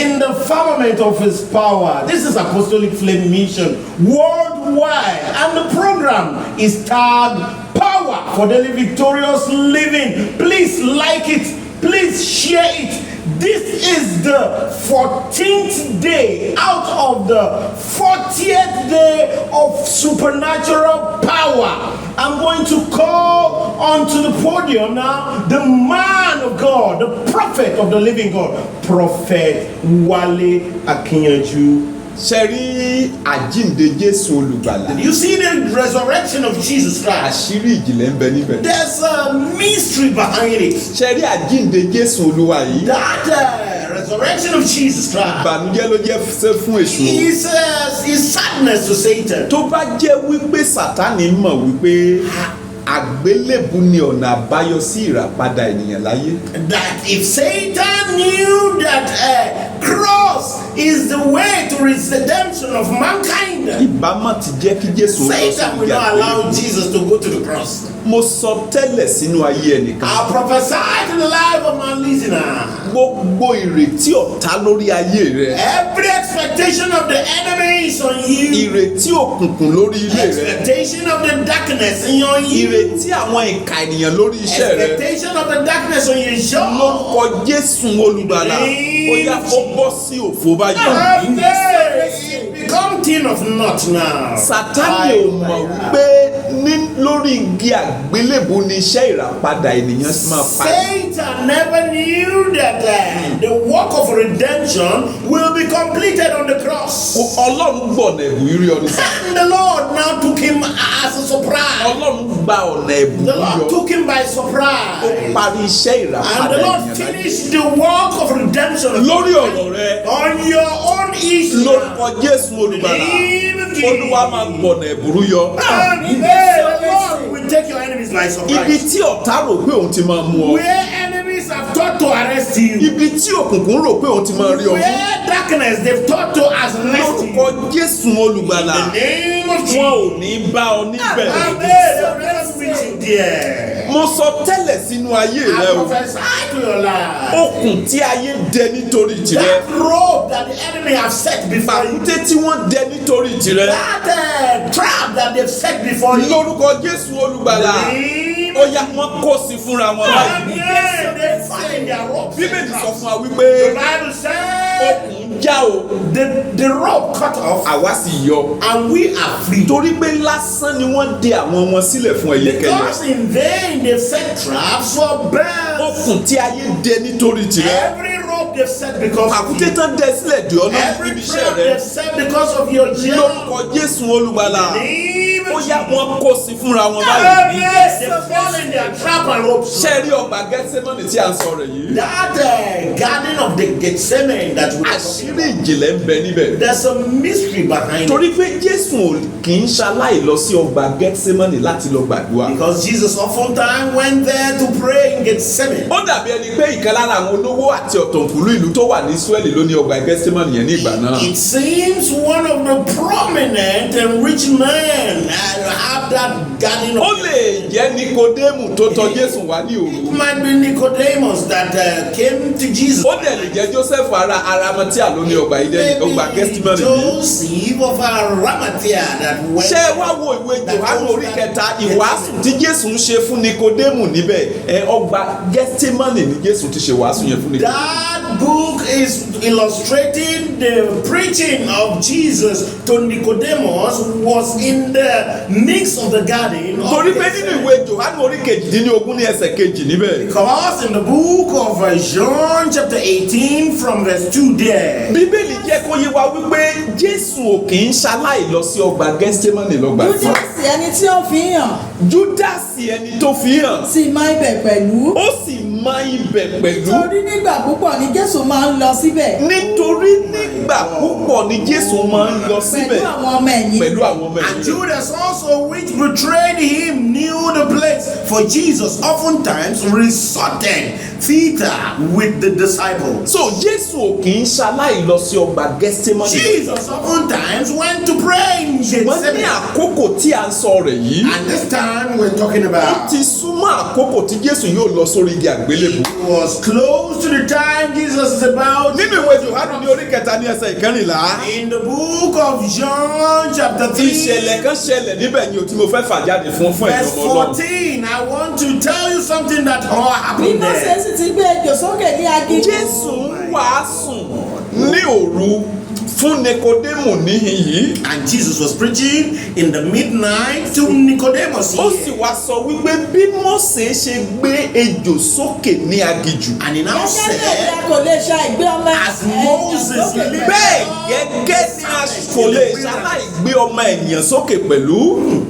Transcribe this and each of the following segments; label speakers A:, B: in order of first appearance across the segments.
A: in the firmament of his power. This is Apostolic Flame Mission worldwide, and the program is tagged Power for Daily Victorious Living. Please like it, please share it. This is the 14th day out of the 40th day of supernatural power. I'm going to call onto the podium now the man of God, the prophet of the living God, Prophet Wale Akinyanju.
B: Ṣẹ̀rí àjíǹde Jésù olùgbàlà.
A: You see the resurrection of Jesus Christ.
B: Àṣírí ìjìnlẹ̀ ń bẹ níbẹ̀.
A: There's a mystery behind it.
B: Ṣẹ̀rí àjíǹde Jésù Olúwa yìí.
A: That resurrection of Jesus Christ.
B: Ìbànújẹ́ ló jẹ́ fún èṣù.
A: Is sadness to Satan.
B: Tó bá jẹ́ wípé Sátánì mọ̀ wípé àgbélébù ni ọ̀nà àbáyọ sí ìràpadà ènìyàn láyé.
A: That if Satan knew that cross is the way to redemption of mankind,
B: ìbámu ti jẹ́ kí Jésù
A: Satan will not allow Jesus to go to the cross.
B: Mo sọ tẹ́lẹ̀ sínú ayé ẹnìkan.
A: I prophesy to the life of my listener.
B: Gbogbo ìrètí ọ̀tá lórí ayé rẹ.
A: Every expectation of the enemy is on you.
B: Ìrètí òkùnkùn lórí ilé rẹ.
A: Expectation of the darkness in your you.
B: Ìrètí àwọn ìka ènìyàn lórí iṣẹ́ rẹ.
A: Expectation of the darkness on your job.
B: Lórúkọ Jésù olùgbàlà, ó yá kó bọ́ sí òfò báyìí.
A: It become thing of naught now.
B: Sátánì ò mọ̀ wípé lórí igi àgbélébù ni iṣẹ́ ìràpadà ènìyàn máa parí.
A: Satan never knew that the work of redemption will be completed on the cross.
B: Ọlọ́run gbọ́ ọ̀nà ẹ̀bùn rí ọ ní sá.
A: And the Lord now took him as a surprise.
B: Ọlọ́run gba ọ̀nà ẹ̀bùn
A: The
B: rí
A: Lord
B: ọ.
A: took him by
B: Ó
A: surprise.
B: parí iṣẹ́ ìràpadà
A: And the Lord
B: ènìyàn láyé.
A: finished the work of redemption
B: Lórí ọ̀rọ̀ rẹ.
A: on your own issue.
B: Lórúkọ Jésù olùgbàlà, Olúwa máa gbọ̀nà ẹ̀bùrú yọ.
A: The Lord will take your enemies by
B: Ibi
A: surprise.
B: tí ọ̀tá rò pé òun ti máa mú ọ.
A: Where enemies have thought to arrest you.
B: Ibi tí òkùnkùn rò pé òun ti máa rí ọ.
A: Where darkness they've thought to arrest you.
B: Lórúkọ Jésù olùgbàlà,
A: In the name of Jesus.
B: wọn ò ní bá ọ níbẹ̀. Mo sọ tẹ́lẹ̀ sínú ayé rẹ
A: I
B: o.
A: prophesy to your life.
B: Okùn tí ayé dẹ nítorí tìrẹ.
A: That rope that the enemy have set before you.
B: Pàkúté tí wọ́n dẹ nítorí tìrẹ.
A: That trap that they've set before you.
B: Lórúkọ Jésù olùgbàlà, ó yá wọ́n kó sí fúnra wọn báyìí.
A: They find their rope.
B: Bíbélì sọ fún wa
A: The
B: wípé
A: Bible says
B: okùn já o,
A: the rope cut off
B: àwa sì yọ.
A: and we are free.
B: Torí pé lásán ni wọ́n dè àwọn wọn sílẹ̀ fún ẹyẹkẹyẹ.
A: Because in vain they've set traps for birds.
B: Okùn tí ayé dẹ nítorí tìrẹ.
A: Every rope they've set because of
B: Pàkúté
A: you.
B: tán dẹ sílẹ̀ dè ọ́ náà
A: Every
B: níbi iṣẹ́
A: trap
B: rẹ.
A: they've set because of your job.
B: Lórúkọ Jésù olùgbàlà,
A: Name
B: ó
A: of
B: yá wọ́n kó sí fúnra wọn báyìí.
A: They fall in their trap and ropes.
B: Ṣé rí ọgbà Gẹ́símánì tí a ń sọ rẹ̀ yìí?
A: That garden of the Gethsemane that we
B: Àṣírí ìjìnlẹ̀ ń bẹ níbẹ̀.
A: there's a mystery behind it.
B: Torí pé Jésù kì í ṣaláì lọ sí ọgbà Gẹ́símánì láti lọ gbàdúrà.
A: Because Jesus oftentimes went there to pray in Gethsemane.
B: Ó dàbí ẹni pé ìkan lára àwọn olówó àti ọ̀tọ̀kùlú ìlú tó wà ní Ísírẹ́lì ló ní ọgbà Gẹ́símánì yẹn ní ìgbà náà.
A: It seems one of the prominent and rich men have that garden
B: Ó
A: of
B: lè jẹ́ Nikodémù tó tọ̀ Jésù wá ní òru.
A: It might be Nicodemus that came to Jesus.
B: Ó dẹ̀ lè jẹ́ Jósẹ́fù ará Arimatea ló ní ọgbà Gẹ́símánì yìí.
A: Joseph of Arimathea that went.
B: Ṣé wá wo ìwé Jòhánù orí kẹta ìwàásù tí Jésù ń ṣe fún Nikodémù níbẹ̀ ọgbà Gẹ́símánì ni Jésù ti ṣe wàásù yẹn fún Nikodémù.
A: That book is illustrating the preaching of Jesus to Nicodemus was in the midst of the garden.
B: Torí pé nínú ìwé Jòhánù orí kejìdínlógún ní ẹsẹ̀ kejì níbẹ̀.
A: Because in the book of John chapter 18 from verse 2 there.
B: Bíbélì jẹ́ kó yé wa wípé Jésù ò kì í ṣaláì lọ sí ọgbà Gẹ́símánì lọ́gbà tí.
C: Júdásì ẹni tí ó fi hàn.
B: Júdásì ẹni tó fi hàn.
C: Sì mọ ibẹ̀ pẹ̀lú.
B: Ó sì mọ ibẹ̀ pẹ̀lú.
C: Nítorí nígbà púpọ̀ ni Jésù máa ń lọ síbẹ̀.
B: Nítorí nígbà púpọ̀ ni Jésù máa ń lọ síbẹ̀.
C: Pẹ̀lú àwọn ọmọ ẹ̀yìn.
B: Pẹ̀lú àwọn ọmọ
A: And
B: ẹ̀yìn.
A: Judas also, which betrayed him, knew the place. For Jesus oftentimes resorted theater with the disciples.
B: So Jésù ò kì í ṣaláì lọ sí ọgbà Gẹ́stímánì.
A: Jesus oftentimes went to pray in
B: ṣùgbọ́n ní
A: Gethsemane.
B: àkókò tí a ń sọ rẹ̀ yìí.
A: And this time we're talking
B: ó
A: about,
B: ti súnmọ́ àkókò tí Jésù yóò lọ sórí igi àgbélébùú.
A: it was close to the time Jesus is about.
B: Nínú ìwé Jòhánù ní orí kẹta ní ẹsẹ̀ ìkẹrìnlá.
A: In the book of John chapter 3,
B: ìṣẹ̀lẹ̀ kan ṣẹlẹ̀ níbẹ̀ ni o tí mo fẹ́ fà jáde fún
A: verse
B: ẹ̀yọ́ ọmọ Ọlọ́run.
A: 14, I want to tell you something that all
C: bí
A: happened
C: Mósè
A: there.
C: sì ti gbé ejò sókè ní aginjù.
B: Jésù ń wàásù ní òru fún Nikodémù níhìn yìí.
A: And Jesus was preaching in the midnight to Nicodemus
B: Ó sì
A: here.
B: wá sọ wípé bí Mósè ṣe gbé ejò sókè ní aginjù.
A: And he now
C: Gẹ́gẹ́ bí
A: said,
C: ẹ̀dá kò lè ṣe àìgbé ọmọ
A: as Moses
C: sókè
A: lived,
B: Bẹ́ẹ̀ gẹ́gẹ́ ni a kò lè ṣaláì gbé ọmọ ènìyàn sókè pẹ̀lú.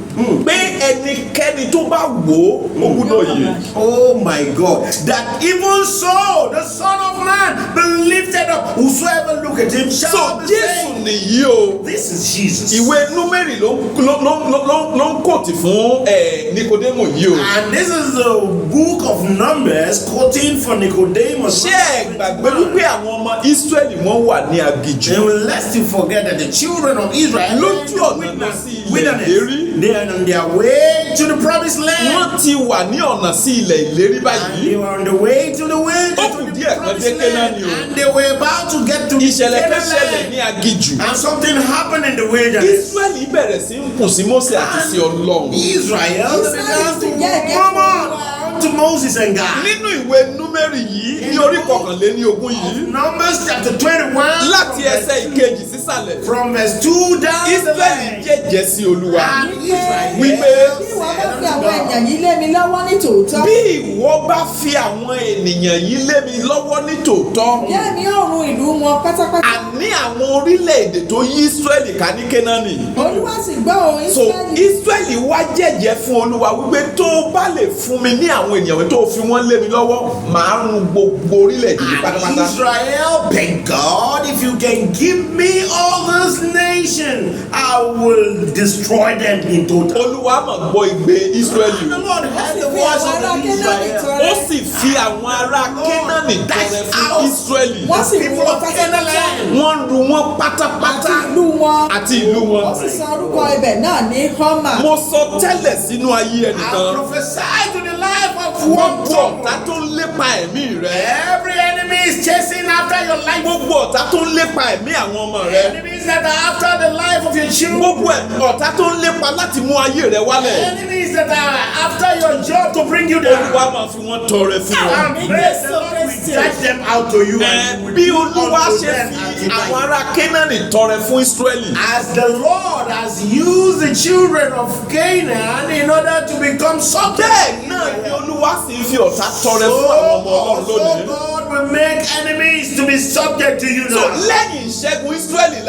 B: Pé ẹnikẹ́ni tó bá wò ó gbúdọ̀ yè.
A: oh my God, that even so the Son of Man be lifted up, whosoever look at him
B: So
A: shall be
B: Jésù
A: saved.
B: nìyí o.
A: This is Jesus.
B: Ìwé Númérì ló ń kòtì fún Nikodémù yìí o.
A: And this is the book of Numbers quoting for Nicodemus.
B: Ṣé ẹ gbàgbé wípé àwọn ọmọ Ísírẹ́lì wọ́n wà ní aginjù?
A: And lest you forget that the children of Israel
B: Lójú ọ̀nà lọ sí ilẹ̀ ìlérí.
A: they are on their way to the promised land.
B: Wọ́n ti wà ní ọ̀nà sí ilẹ̀ ìlérí
A: And they
B: báyìí.
A: were on the way to the
B: Ó kù díẹ̀ kan dé Kénáánì o.
A: and they were about to get to
B: Ìṣẹ̀lẹ̀ kan
A: Canaan
B: ṣẹlẹ̀ ní
A: land.
B: aginjù.
A: And something happened in the wilderness.
B: Ísírẹ́lì bẹ̀rẹ̀ sí ń kùn sí Mósè àti sí Ọlọ́run.
A: Israel began to murmur to Moses and God.
B: Nínú ìwé Númérì yìí ní orí kọkànléní ogún yìí.
A: Numbers chapter 21
B: Láti ẹsẹ̀ ìkejì sísàlẹ̀.
A: from verse 2 down to the
B: Ísírẹ́lì
A: line.
B: jẹ́jẹ́ sí Olúwa.
A: And Israel
B: Wípé
C: bí ìwọ bá fi àwọn èèyàn yìí lé mi lọ́wọ́ ní tòótọ́.
B: bí ìwọ bá fi àwọn ènìyàn yìí lé mi lọ́wọ́ ní tòótọ́.
C: Jẹ́ mi ó run ìlú wọn pátápátá.
B: Àní àwọn orílẹ̀-èdè tó yí Ísírẹ́lì ká ní Kénáánì.
C: Olúwa sì gbọ́ ohùn
B: So
C: Ísírẹ́lì.
B: Ísírẹ́lì wá jẹ́jẹ́ fún Olúwa wípé tó o bá lè fún mi ní àwọn ènìyàn tó fi wọ́n lé mi lọ́wọ́ màá run gbogbo orílẹ̀-èdè yìí
A: And
B: pátápátá.
A: Israel begged God, if you can give me all this nation, I will destroy them in total.
B: Olúwa mà gbọ́ igbe Ísírẹ́lì.
A: The Lord heard the
C: Fi
A: voice
C: àwọn
A: of
C: ará
A: the
C: Kénáánì
A: Israel.
C: tọrẹ.
B: Ó sì fi àwọn ará Kénáánì tọrẹ fún Ísírẹ́lì.
C: Wọ́n sì run
A: People
C: wọn
A: of
C: pátápátá.
A: Canaan.
B: Wọ́n ru wọn
C: Àti
B: pátápátá
C: ìlú wọn.
B: àti ìlú wọn.
C: Ó sì sọ orúkọ ibẹ̀ náà ní Họ́mà.
B: Mo sọ tẹ́lẹ̀ sínú ayé
A: I
B: ẹnìkan.
A: prophesy to the life of one
B: Gbogbo
A: soul.
B: ọ̀tá tó ń lépa ẹ̀mí rẹ̀.
A: Every enemy is chasing after your life.
B: Gbogbo ọ̀tá tó ń lépa ẹ̀mí àwọn ọmọ rẹ̀.
A: Enemies that are after the life of your children.
B: Gbogbo ọ̀tá tó ń lépa láti mú ayé rẹ̀ wálẹ̀.
A: Enemies that are after your job to bring you down.
B: Olúwa máa fi wọ́n tọrẹ fún wọn.
A: And pray the Lord will touch them out to you. And will
B: Bí
A: do
B: Olúwa
A: unto
B: ṣe
A: them
B: fi
A: as
B: àwọn
A: divine.
B: ará Kénáánì tọrẹ fún Ísírẹ́lì.
A: As the Lord has used the children of Canaan in order to become subject.
B: Bẹ́ẹ̀ náà ni Olúwa sì ń fi ọ̀tá tọrẹ fún àwọn ọmọ Ọlọ́run
A: So
B: lónìí.
A: God will make enemies to be subject to you
B: So
A: now.
B: lẹ́yìn ìṣẹ́gun Ísírẹ́lì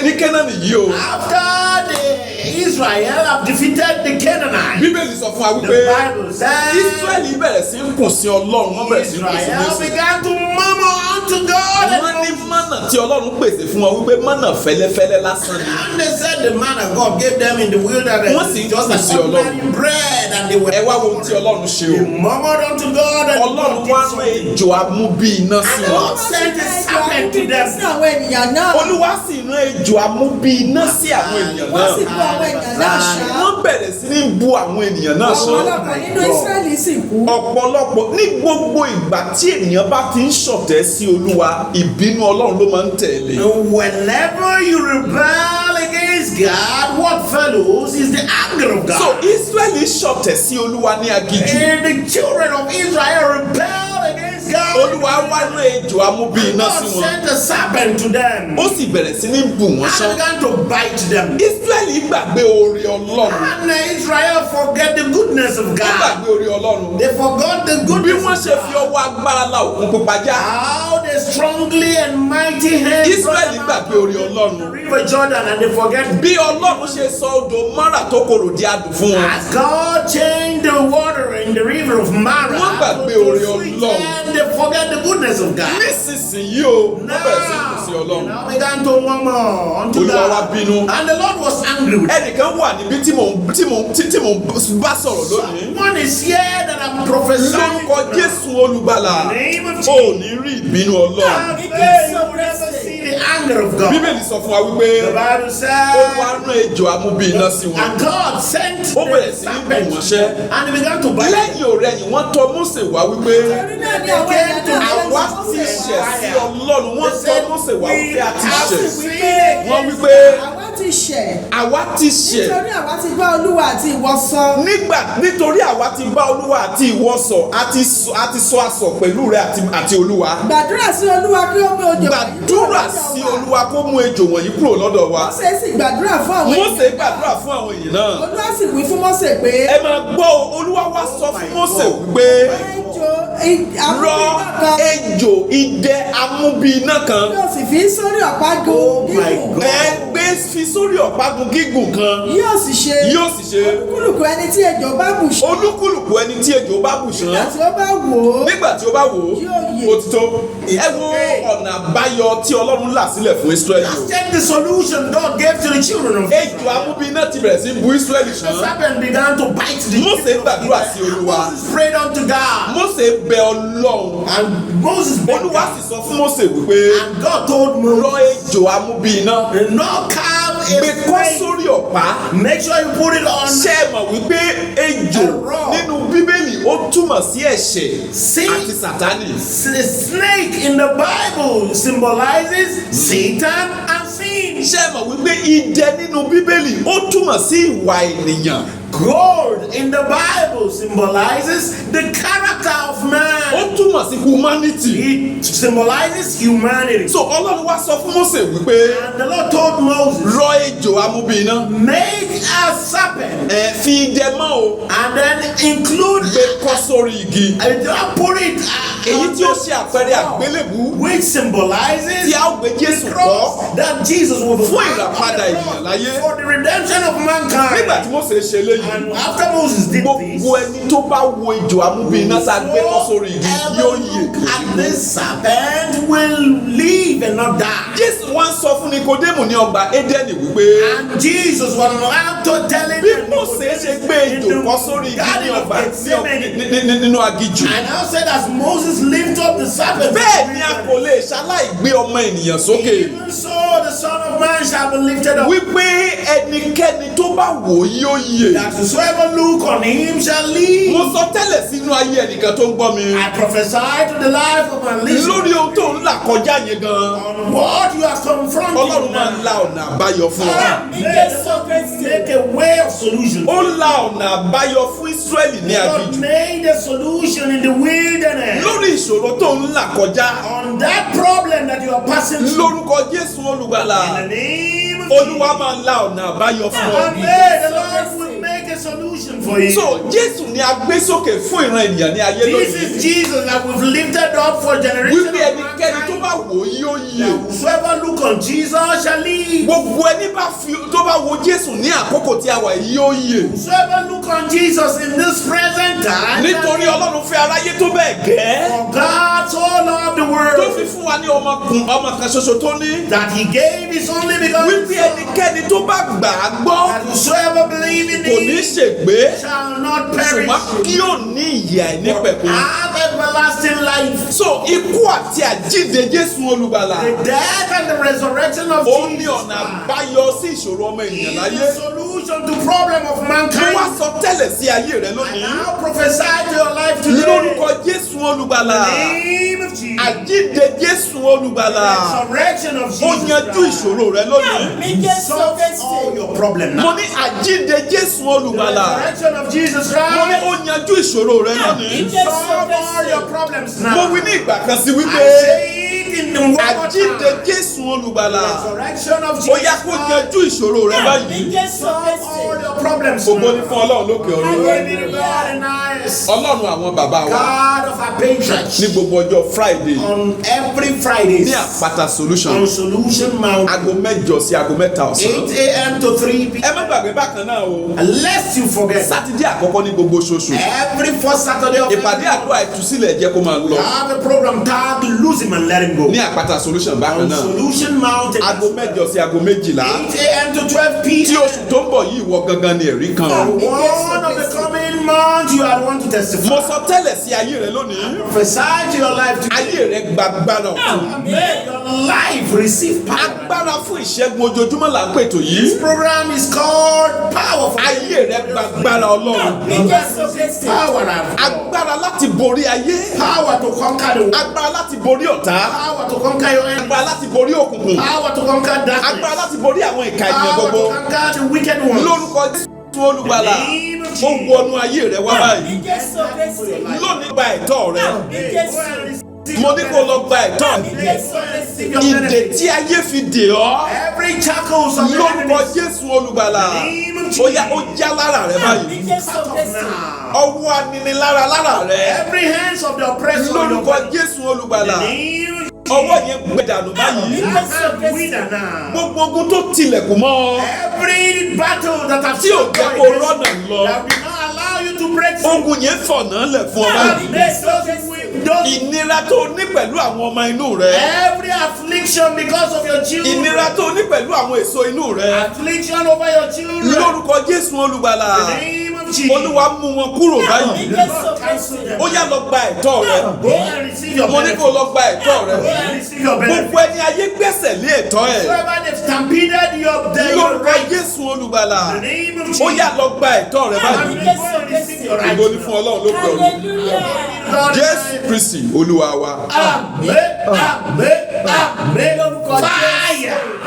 B: ní Kénáánì yìí o.
A: After Israel have defeated the Canaanites,
B: Bíbélì sọ fún wa
A: the
B: wípé
A: Bible says
B: Ísírẹ́lì bẹ̀rẹ̀ sí ń kùn sí Ọlọ́run, wọ́n bẹ̀rẹ̀ sí ń kùn sí
A: Israel
B: Mósè.
A: began to murmur unto God.
B: Wọ́n ní mánà tí Ọlọ́run pèsè fún wọn wípé mánà fẹ́lẹ́fẹ́lẹ́ lásán ni.
A: And they said the man of God gave them in the wilderness
B: Wọ́n sì ń
A: just
B: kùn
A: like
B: sí Ọlọ́run.
A: ordinary bread, and they were
B: Ẹ wá wo ohun tí Ọlọ́run ṣe
A: they
B: o.
A: murmured unto God, and
B: Ọlọ́run
A: God did
B: wá rán
A: something.
B: ejò amúbí iná sí
A: And the
B: wọn.
A: Lord sent a serpent to
C: sí
A: them.
C: àwọn ènìyàn náà.
B: Olúwa sì rán ejò amúbí iná sí àwọn ènìyàn
C: Wọ́n sì
B: náà.
C: bu àwọn èèyàn náà ṣá.
B: Wọ́n bẹ̀rẹ̀ sí ní bu àwọn ènìyàn náà sọ.
C: Ọ̀pọ̀lọpọ̀ nínú Ísírẹ́lì sì kú.
B: Ọ̀pọ̀lọpọ̀ ní gbogbo ìgbà tí ènìyàn bá ti ń ṣọ̀tẹ̀ sí Olúwa, ìbínú Ọlọ́run ló máa ń tẹ̀lé.
A: Whenever you rebel against God, what follows is the anger of
B: So
A: God.
B: Ísírẹ́lì ṣọ̀tẹ̀ sí Olúwa ní aginjù.
A: And the children of Israel rebelled against God.
B: Olúwa wá rán ejò amúbí iná sí
A: God
B: wọn.
A: sent a serpent to them.
B: Ó sì bẹ̀rẹ̀ sí ní bù wọ́n
A: And
B: sán.
A: began to bite them.
B: Ísírẹ́lì gbàgbé oore Ọlọ́run.
A: And Israel forget the goodness of
B: Wọ́n
A: God.
B: gbàgbé oore Ọlọ́run.
A: They forgot the
B: Bí
A: goodness
B: wọ́n
A: of
B: ṣe fi
A: God.
B: ọwọ́ agbára la òkun pupa já.
A: How they strongly and mighty hands
B: Ísírẹ́lì gbàgbé oore Ọlọ́run.
A: River Jordan, and they forget
B: Bí Ọlọ́run ṣe sọ odò Márà tó korò di adùn fún wọn.
A: as God changed the water in in the river of Mara
B: Wọ́n gbàgbé
A: to
B: oore
A: sweet
B: Ọlọ́run.
A: and they forget the goodness of God.
B: Nísinsìnyí o, wọ́n bẹ̀rẹ̀ sí kù sí Ọlọ́run.
A: Now began to murmur unto
B: Olúwa wá
A: God.
B: bínú.
A: And the Lord was angry with them.
B: Ẹnìkan wà níbí tí mò ń bá sọ̀rọ̀ lónìí.
A: One is here that I'm prophesying.
B: Lórúkọ Jésù olùgbàlà,
A: Name of
B: o ò ní rí ìbínú Ọlọ́run.
A: Have faith, you will never see the anger of God.
B: Bíbélì sọ fún wa wípé
A: The Bible
B: ó
A: says,
B: wá rán ejò amúbí iná sí wọn.
A: and God sent
B: Ó bẹ̀rẹ̀
A: the
B: sí ní bù
A: serpent,
B: wọ́n ṣẹ́.
A: and he began to bite them.
B: Lẹ́yìn ọ̀rẹ́yìn wọ́n tọ̀ Mósè wá wípé
C: Torí náà ni àwọn èèyàn náà
B: àwa
C: ṣe
B: ti ṣẹ̀ sí Ọlọ́run. Wọ́n
A: They
B: tọ̀
A: said,
B: Mósè wá wípé a ti
A: have
B: ṣẹ̀.
A: sinned
B: Wọ́n
A: against
B: wípé
C: àwa ti ṣẹ̀.
B: àwa ti ṣẹ̀.
C: Nítorí àwa ti bá Olúwa àti ìwọ sọ.
B: Nítorí àwa ti bá Olúwa àti ìwọ sọ, a ti sọ asọ̀ pẹ̀lú rẹ àti Olúwa.
C: Gbàdúrà sí Olúwa kí ó mú ejò wọ̀nyí kúrò
B: Gbàdúrà
C: lọ́dọ̀
B: sí
C: wa.
B: Olúwa kó mú ejò wọ̀nyí kúrò lọ́dọ̀ wa.
C: Mósè sì gbàdúrà fún àwọn
B: Mósè gbàdúrà fún àwọn èèyàn náà.
C: Olúwa sì wí fún Mósè pé
B: Ẹ máa gbọ́ o, Olúwa wá sọ fún Mósè wípé rọ ejò idẹ amúbí iná kan.
C: yóò sì fi sórí ọ̀págun
A: Oh my
C: gígùn.
A: God.
B: Ẹ gbé fi sórí ọ̀págun gígùn kan.
C: Yóò sì ṣe olúkúlùkù ẹni tí ejò bá bù ṣán.
B: Olúkúlùkù ẹni tí ejò bá bù ṣán.
C: Nígbà tí ó bá wò ó.
B: Nígbà tí ó bá wò ó,
C: Yóò yè.
B: ó ti tó. Ẹ wo ọ̀nà àbáyọ tí Ọlọ́run là sílẹ̀ fún Ísírẹ́lì.
A: Let's take the solution God gave to the children of
B: Ejò amúbí iná ti bẹ̀rẹ̀ sí bu Ísírẹ́lì
A: The
B: ṣán.
A: serpent began to bite the
B: Mósè
A: children of
B: gbàdúrà sí
A: Israel.
B: Olúwa.
A: Moses prayed unto God.
B: Mósè bẹ Ọlọ́run.
A: And Moses begged
B: Olúwa
A: God.
B: sì sọ fún Mósè wípé
A: And God told
B: rọ
A: Moses,
B: ejò amúbí iná.
A: no carve a
B: Gbé kọ́
A: snake.
B: sórí ọ̀pá.
A: Make sure you put it on.
B: Ṣé ẹ mọ̀ wípé ejò nínú Bíbélì ó túmọ̀ sí ẹ̀ṣẹ̀ àti Sátánì.
A: The snake in the Bible symbolizes Satan and sin.
B: Ṣé ẹ mọ̀ wípé idẹ nínú Bíbélì ó túmọ̀ sí ìwà ènìyàn.
A: Gold in the Bible symbolizes the character of man.
B: Ó túmọ̀ sí humanity.
A: It symbolizes humanity.
B: So Ọlọ́run wá sọ fún Mósè wípé
A: And the Lord told Moses,
B: rọ ejò amúbí iná.
A: make a serpent
B: Fi idẹ mọ́ o.
A: and then include
B: Gbé kọ́ sórí igi.
A: put it
B: Èyí
A: on
B: tí ó
A: the
B: ṣe àpẹẹrẹ àgbélébù
A: which symbolizes
B: tí a ó gbé Jésù
A: the
B: kọ́
A: cross that Jesus would
B: fún
A: fight on
B: ìràpadà
A: the
B: ènìyàn láyé.
A: cross for the redemption of mankind.
B: Nígbà tí Mósè ṣe léyìí,
A: And after Moses did this,
B: gbogbo ẹni tó bá wo ejò amúbí iná tá a gbé kọ́ sórí igi yóò yè.
A: and this serpent will live and not die.
B: Jésù wá ń sọ fún Nikodémù ní ọgbà Édẹ́nì wípé
A: And Jesus was allowed to tell him
B: bí Mósè ṣe gbé ejò kọ́ sórí igi ní ọgbà nínú aginjù.
A: And now said as Moses lifted up the serpent,
B: Bẹ́ẹ̀ ni a kò lè ṣaláì gbé ọmọ ènìyàn sókè.
A: even so the Son of Man shall be lifted up.
B: Wípé ẹnikẹ́ni tó bá wò ó yóò yè.
A: That whosoever look on him shall live.
B: Mo sọ tẹ́lẹ̀ sínú ayé ẹnìkan tó ń gbọ́ mi.
A: I prophesy to the life of my listener
B: Lórí ohun tó ń là kọjá yẹn gan.
A: on what you are confronting
B: Ọlọ́run máa ń
A: now.
B: la ọ̀nà àbáyọ fún ọ.
A: Make a way of solution.
B: Ó la ọ̀nà àbáyọ fún Ísírẹ́lì ní
A: God
B: aginjù.
A: made a solution in the wilderness
B: Lórí ìṣòro tó ń là kọjá.
A: on that problem that you are passing through.
B: Lórúkọ Jésù olùgbàlà.
A: In the name of
B: Olúwa máa ń la ọ̀nà àbáyọ fún ọ.
A: And the Lord will make a solution for you.
B: So Jésù ni a gbé sókè fún ìran ènìyàn ní ayé
A: This
B: lónìí.
A: is Jesus that we've lifted up for generation of
B: Wípé ẹnikẹ́ni tó
A: mankind.
B: bá wò ó yóò yè.
A: Whosoever look on Jesus shall live.
B: Gbogbo ẹni tó bá wo Jésù ní àkókò tí a wà yìí yóò yè.
A: Whosoever look on Jesus in this present time.
B: Nítorí Ọlọ́run fẹ́ aráyé tó bẹ́ẹ̀ gẹ́.
A: For God so loved the
B: Tó
A: world
B: fi fún wa ní ọmọ kan ṣoṣo tó ní.
A: that He gave His only begotten
B: Wípé
A: Son.
B: ẹnikẹ́ni tó bá gbà á gbọ́
A: That whosoever believe in
B: kò ní
A: Him
B: ṣègbé.
A: shall not perish,
B: Ṣùgbọ́n kí ó ní ìyè àìnípẹ̀kun.
A: have everlasting life.
B: So ikú àti àjíǹde Jésù olùgbàlà.
A: The death and the resurrection of
B: Ó ní
A: Jesus
B: ọ̀nà
A: Christ
B: àbáyọ sí ìṣòro ọmọ ènìyàn
A: is
B: láyé.
A: the solution to problem of
B: Mo wá
A: mankind.
B: sọ tẹ́lẹ̀ sí ayé rẹ
A: I
B: lónìí.
A: now prophesy to your life today.
B: Lórúkọ Jésù olùgbàlà.
A: Name of Jesus.
B: Àjíǹde Jésù olùgbàlà.
A: Resurrection of
B: Ó
A: Jesus
B: yanjú
A: Christ.
B: ìṣòro rẹ lónìí.
A: Solve all your problem
B: Mo
A: now.
B: ní àjíǹde Jésù olùgbàlà.
A: Resurrection of Jesus
B: Mo ní
A: Christ.
B: ó yanjú ìṣòro rẹ lónìí.
A: Solve all your problems
B: Mo
A: now.
B: wí ní ìgbà kan sí
A: I
B: wípé
A: say it in the word of
B: àjíǹde
A: God.
B: Jésù olùgbàlà.
A: Resurrection of
B: Ó
A: Jesus
B: yá kó
A: Christ.
B: yanjú ìṣòro rẹ báyìí.
A: Solve all your problems
B: Gbogbo ní
A: now.
B: fún Ọlọ́run lókè ọ̀run.
A: Glory be to God in the highest.
B: Ọlọ́run àwọn bàbá wa.
A: God of our patriarchs. church
B: ní gbogbo ọjọ́ Friday
A: on every Friday
B: ní Àpáta Solution
A: on Solution Mountain,
B: aago 8 sí aago 3 ọ̀sán.
A: 8 a.m. to 3 p.m.
B: ẹ má gbàgbé bákan náà o.
A: Lest you forget,
B: Sátidé àkọ́kọ́ ní gbogbo oṣooṣù.
A: every first Saturday of
B: ìpàdé àdúrà ìtúsílẹ̀ jẹ́ kó máa lọ.
A: we have a program tagged Lose Him and Let Him Go
B: ní Àpáta Solution bákan
A: on
B: náà.
A: Solution Mountain,
B: aago 8 sí aago 12.
A: 8 a.m. to 12
B: tí
A: p.m.
B: oṣù tó ń bọ̀ yìí wọ gangan ni ẹ̀rí kan.
A: One of the coming months you are want to testify.
B: mo sọ tẹ́lẹ̀ sí ayé rẹ lónìí.
A: Prophesy to your life today.
B: ayé rẹ gbàgbára ọ̀tun.
A: May your life receive power.
B: agbára fún ìṣẹ́gun ojoojúmọ́ là ń pètò
A: This
B: yìí.
A: program is called Power for
B: ayé rẹ gbàgbára Ọlọ́run.
A: Power and
B: agbára láti borí ayé.
A: power to conquer the world.
B: agbára láti borí ọ̀tá.
A: Power to conquer your enemy.
B: agbára láti borí òkùnkùn.
A: Power to conquer
B: agbára
A: darkness.
B: láti borí àwọn ìka ènìyàn
A: Power
B: gbogbo.
A: to conquer the wicked ones.
B: lórúkọ Jésù olùgbàlà ó wọnú ayé rẹ wá báyìí. lónìí gba ẹ̀tọ́ rẹ. mo ní kó lọ gba ẹ̀tọ́ rẹ. ìdè tí ayé fi dè ọ́.
A: Every shackles of the
B: lórúkọ
A: enemies.
B: Jésù olùgbàlà ó yá ó já lára rẹ báyìí.
A: Now.
B: ọwọ́ aninilára lára rẹ.
A: Every hands of the oppressor. in your
B: lórúkọ
A: body.
B: Jésù olùgbàlà
A: Name of
B: ọwọ́ yẹn gbẹdànù báyìí.
A: Jesus. Winner now.
B: gbogbo ogun tó tilẹ̀kùn mọ́ ọ.
A: Every battle that has
B: tí ò jẹ́ kó rọ́nà lọ.
A: that will not allow you to break through.
B: ogun yẹn fọ̀nà lẹ̀ fún ọ báyìí.
A: Those
B: ìnira tó ní pẹ̀lú àwọn ọmọ inú rẹ.
A: every affliction because of your children.
B: ìnira tó ní pẹ̀lú àwọn èso inú rẹ.
A: Affliction over your children.
B: lórúkọ Jésù olùgbàlà
A: In the name of Jesus.
B: Olúwa mú wọn kúrò báyìí.
A: Cancel them.
B: ó yá lọ gba ẹ̀tọ́ rẹ.
A: Go and receive your
B: mo ní
A: benefit.
B: kó lọ gba ẹ̀tọ́
A: Go
B: rẹ.
A: and receive your benefit.
B: gbogbo ẹni ayé gbẹ́sẹ̀ lé ẹ̀tọ́ ẹ̀.
A: Whoever they've stampeded your
B: lórúkọ
A: right.
B: Jésù olùgbàlà
A: In the name of Jesus.
B: ó yá lọ gba ẹ̀tọ́ rẹ báyìí.
A: Go and receive your right.
B: ìgò ní fún Ọlọ́run ló gbọ́
A: Lord,
B: Jésù Kristi Olúwa wa.
A: Amen. Amen. Amen. Fire.